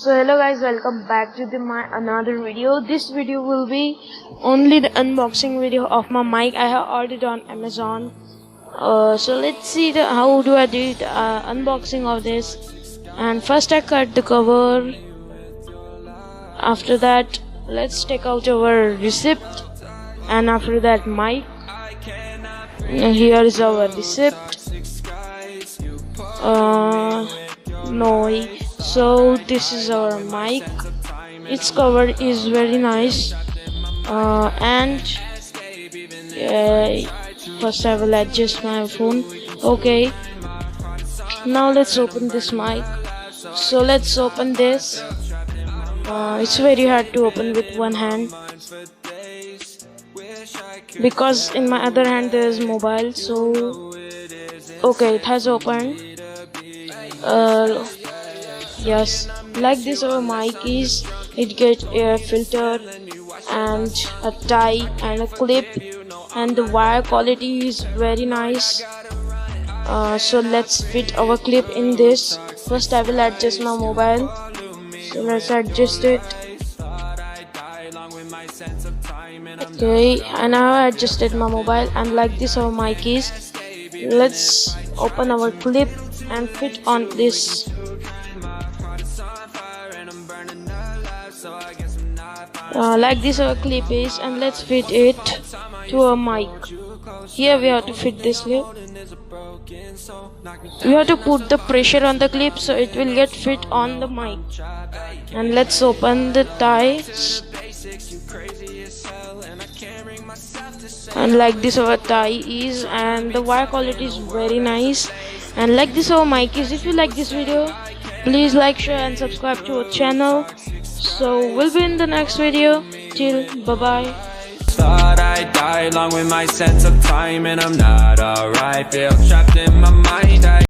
So hello guys, welcome back to my another video. This video will be only the unboxing video of my mic. I have ordered on Amazon. So let's see how do I do the unboxing of this. And first I cut the cover. After that, let's take out our receipt. And after that, mic. Here is our receipt. So this is our mic. Its cover is very nice. First I will adjust my phone. Okay, now let's open this mic. So let's open this. It's very hard to open with one hand because in my other hand there is mobile. So okay, it has opened. Yes, like this our mic is. It gets air filter and a tie and a clip, and the wire quality is very nice. So let's fit our clip in this. First I will adjust my mobile. So let's adjust it. Okay, and I adjusted my mobile, and like this our mic is. Let's open our clip and fit on this. Like this our clip is, and let's fit it to a mic. Here we have to fit this clip. We have to put the pressure on the clip so it will get fit on the mic. And let's open the tie. And like this our tie is, and the wire quality is very nice. And like this our mic is. If you like this video, please like, share and subscribe to our channel. So we'll be in the next video. Till bye bye. Thought I'd die along with my sense of time, and I'm not alright. Feel trapped in my mind.